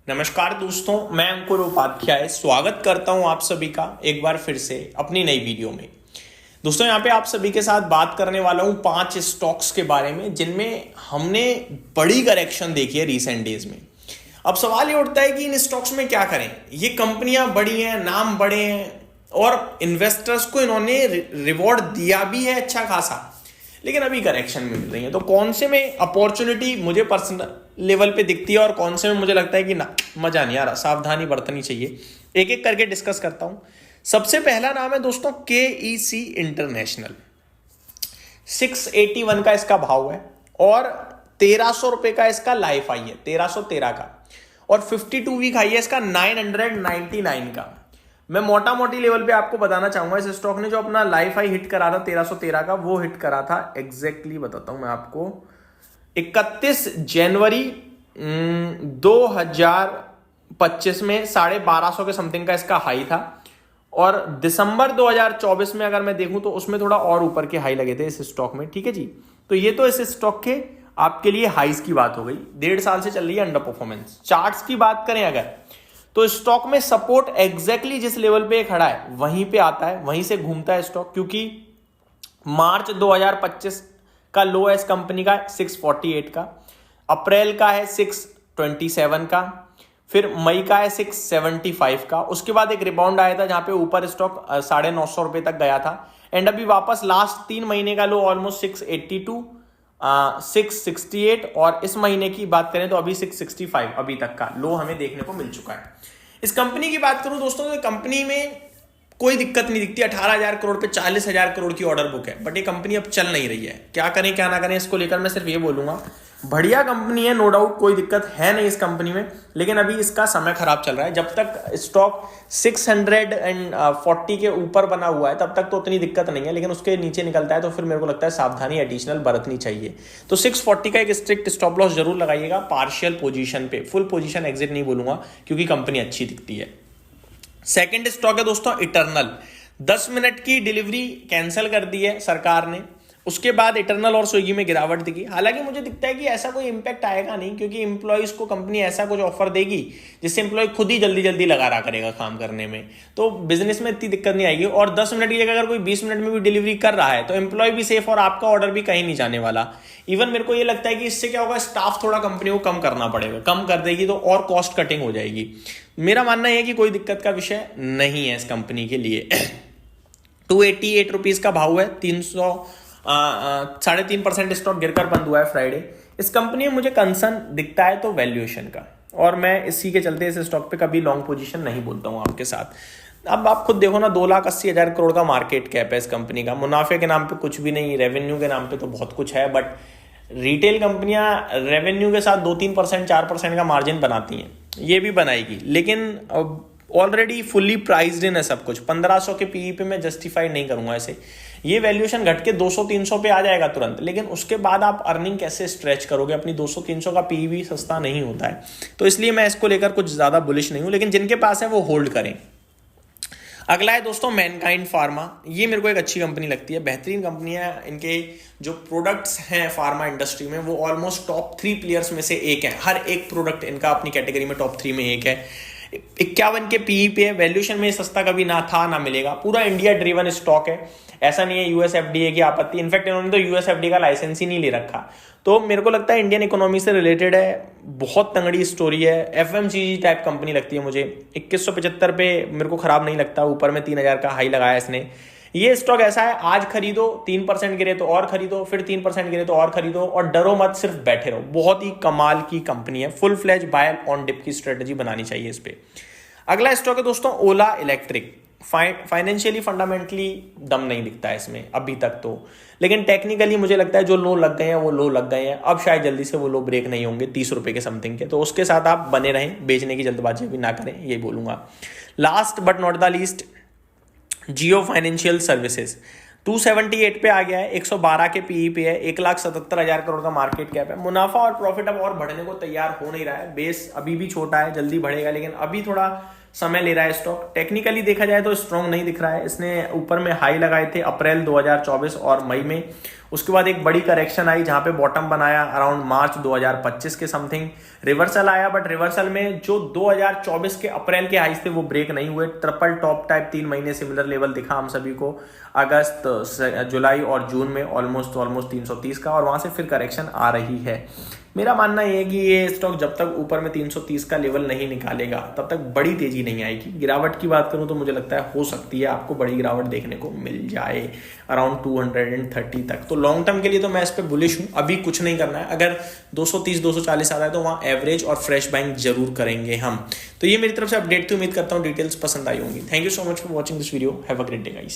नमस्कार दोस्तों, मैं अंकुर उपाध्याय स्वागत करता हूं आप सभी का एक बार फिर से अपनी नई वीडियो में। दोस्तों यहाँ पे आप सभी के साथ बात करने वाला हूं 5 स्टॉक्स के बारे में जिनमें हमने बड़ी करेक्शन देखी है रिसेंट डेज में। अब सवाल ये उठता है कि इन स्टॉक्स में क्या करें। ये कंपनियां बड़ी हैं, नाम बड़े हैं और इन्वेस्टर्स को इन्होंने रिवॉर्ड दिया भी है अच्छा खासा, लेकिन अभी करेक्शन में मिल रही है। तो कौन से में अपॉर्चुनिटी मुझे पर्सनल लेवल पे दिखती है और कौन से में मुझे लगता है कि ना मजा नहीं आ रहा, सावधानी बरतनी चाहिए, एक एक करके डिस्कस करता हूं। सबसे पहला नाम है दोस्तों KEC इंटरनेशनल। 681 का इसका भाव है और 1300 रुपए का इसका लाइफ हाई है, 1313 का, और 52 वीक हाई है इसका 999 का। मैं मोटा मोटी लेवल पे आपको बताना चाहूंगा, इस स्टॉक ने जो अपना लाइफ हाई हिट करा था 1313 का, वो हिट करा था एग्जैक्टली बताता हूं मैं आपको 31 जनवरी 2025 में 1250 के समथिंग का इसका हाई था। और दिसंबर 2024 में अगर मैं देखूं तो उसमें थोड़ा और ऊपर के हाई लगे थे इस स्टॉक में। ठीक है जी, तो ये तो इस स्टॉक के आपके लिए हाईज की बात हो गई। 1.5 साल से चल रही है अंडर परफॉर्मेंस। चार्ट्स की बात करें अगर, तो स्टॉक में सपोर्ट एग्जैक्टली जिस लेवल पे खड़ा है वहीं पे आता है, वहीं से घूमता है स्टॉक, क्योंकि मार्च 2025 का लो है इस कंपनी का 648 का, अप्रैल का है 627 का, फिर मई का है 675 का। उसके बाद एक रिबाउंड आया था जहां पे ऊपर स्टॉक 950 रुपए तक गया था, एंड अभी वापस लास्ट 3 महीने का लो ऑलमोस्ट 682, 668, और इस महीने की बात करें तो अभी 665 अभी तक का लो हमें देखने को मिल चुका है। इस कंपनी की बात करूं दोस्तों तो कंपनी में कोई दिक्कत नहीं दिखती। 18,000 करोड़ पे 40,000 करोड़ की ऑर्डर बुक है, बट ये कंपनी अब चल नहीं रही है। क्या करें क्या ना करें इसको लेकर मैं सिर्फ ये बोलूंगा, बढ़िया कंपनी है, नो डाउट, कोई दिक्कत है नहीं इस कंपनी में, लेकिन अभी इसका समय खराब चल रहा है। जब तक स्टॉक 640 के ऊपर बना हुआ है तब तक तो उतनी दिक्कत नहीं है, लेकिन उसके नीचे निकलता है तो फिर मेरे को लगता है सावधानी एडिशनल बरतनी चाहिए। तो 640 का एक स्ट्रिक्ट स्टॉप लॉस जरूर लगाइएगा, पार्शियल पोजीशन पे, फुल पोजीशन एग्जिट नहीं बोलूंगा क्योंकि कंपनी अच्छी दिखती है। सेकंड स्टॉक है दोस्तों इटर्नल। 10 मिनट की डिलीवरी कैंसिल कर दी है सरकार ने, उसके बाद इटर्नल और स्विगी में गिरावट दिखी। हालांकि मुझे दिखता है कि ऐसा कोई इंपैक्ट आएगा नहीं, क्योंकि एम्प्लॉयज को कंपनी ऐसा कुछ ऑफर देगी जिससे एम्प्लॉय खुद ही जल्दी जल्दी लगा रहा करेगा काम करने में, तो बिजनेस में इतनी दिक्कत नहीं आएगी। और 10 मिनट की जगह अगर कोई 20 मिनट में भी डिलीवरी कर रहा है तो एम्प्लॉय भी सेफ और आपका ऑर्डर भी कहीं नहीं जाने वाला। इवन मेरे को ये लगता है कि इससे क्या होगा, स्टाफ थोड़ा कंपनी को कम करना पड़ेगा, कम कर देगी तो और कॉस्ट कटिंग हो जाएगी। मेरा मानना है कि कोई दिक्कत का विषय नहीं है इस कंपनी के लिए। 288 रुपीज का भाव है, 3.5% स्टॉक गिरकर बंद हुआ है फ्राइडे। इस कंपनी में मुझे कंसर्न दिखता है तो वैल्यूएशन का, और मैं इसी के चलते इस स्टॉक पे कभी लॉन्ग पोजीशन नहीं बोलता हूं आपके साथ। अब आप खुद देखो ना, 2,80,000 करोड़ का मार्केट कैप है इस कंपनी का। मुनाफे के नाम पे कुछ भी नहीं, रेवेन्यू के नाम पे तो बहुत कुछ है, बट रिटेल कंपनियां रेवेन्यू के साथ 2-3%, 4% का मार्जिन बनाती हैं, ये भी बनाएगी, लेकिन ऑलरेडी फुल्ली प्राइस्ड इन है सब कुछ। 1500 के पीई पे मैं जस्टिफाई नहीं करूंगा ऐसे। ये वैल्यूएशन घट के 200-300 पे आ जाएगा तुरंत, लेकिन उसके बाद आप अर्निंग कैसे स्ट्रेच करोगे अपनी? 200-300 का पीई भी सस्ता नहीं होता है, तो इसलिए मैं इसको लेकर कुछ ज्यादा बुलिश नहीं हूं, लेकिन जिनके पास है वो होल्ड करें। अगला है दोस्तों मैनकाइंड फार्मा। ये मेरे को एक अच्छी कंपनी लगती है, बेहतरीन कंपनी है। इनके जो प्रोडक्ट्स हैं फार्मा इंडस्ट्री में वो ऑलमोस्ट टॉप 3 प्लेयर्स में से एक है। हर एक प्रोडक्ट इनका अपनी कैटेगरी में टॉप 3 में एक है। 51 के पीई पे, वैल्यूएशन में सस्ता कभी ना था ना मिलेगा। पूरा इंडिया ड्रिवन स्टॉक है, ऐसा नहीं है यूएस एफडीए की आपत्ति। इनफैक्ट इन्होंने तो यूएस एफडीए का लाइसेंस ही नहीं ले रखा। तो मेरे को लगता है इंडियन इकोनॉमी से रिलेटेड है, बहुत तंगड़ी स्टोरी है। एफएमसीजी टाइप कंपनी लगती है मुझे। 2175 पे मेरे को खराब नहीं लगता, ऊपर में 3,000 का हाई लगाया इसने। ये स्टॉक ऐसा है, आज खरीदो, 3% गिरे तो और खरीदो, फिर 3% गिरे तो और खरीदो, और डरो मत, सिर्फ बैठे रहो। बहुत ही कमाल की कंपनी है, full fledge buy on dip की स्ट्रेटेजी बनानी चाहिए इस पे। अगला स्टॉक है दोस्तों ओला इलेक्ट्रिक। फाइनेंशियली फंडामेंटली दम नहीं दिखता है इसमें अभी तक तो, लेकिन टेक्निकली मुझे लगता है जो लो लग गए हैं वो लो लग गए हैं। अब शायद जल्दी से वो लो ब्रेक नहीं होंगे 30 रुपए के समथिंग के, तो उसके साथ आप बने रहें, बेचने की जल्दबाजी भी ना करें, ये बोलूंगा। Last but not the least, Jio financial services 278 पे आ गया है, 112 के पीई पे है, 1,77,000 करोड़ का मार्केट कैप है। मुनाफा और प्रॉफिट अब और बढ़ने को तैयार हो नहीं रहा है, बेस अभी भी छोटा है, जल्दी बढ़ेगा, लेकिन अभी थोड़ा समय ले रहा है स्टॉक। टेक्निकली देखा जाए तो स्ट्रॉन्ग नहीं दिख रहा है। इसने ऊपर में हाई लगाए थे अप्रैल 2024 और मई में, उसके बाद एक बड़ी करेक्शन आई जहां पे बॉटम बनाया अराउंड मार्च 2025 के समथिंग, रिवर्सल आया, बट रिवर्सल में जो 2024 के अप्रैल के हाईज थे वो ब्रेक नहीं हुए। ट्रिपल टॉप टाइप 3 महीने सिमिलर लेवल दिखा हम सभी को अगस्त, जुलाई और जून में ऑलमोस्ट 330 का, और वहां से फिर करेक्शन आ रही है। मेरा मानना ये है कि ये स्टॉक जब तक ऊपर में 330 का लेवल नहीं निकालेगा तब तक बड़ी तेजी नहीं आएगी। गिरावट की बात करूं तो मुझे लगता है हो सकती है आपको बड़ी गिरावट देखने को मिल जाए अराउंड 230 तक। तो लॉन्ग टर्म के लिए तो मैं इस पे बुलिश हूं, अभी कुछ नहीं करना है। अगर 230 240 आता है तो वहां एवरेज और फ्रेश बाइंग जरूर करेंगे हम। तो ये मेरी तरफ से अपडेट थी, उम्मीद करता हूं डिटेल्स पसंद आई होंगी। Thank you so much for watching this video, have a great day guys.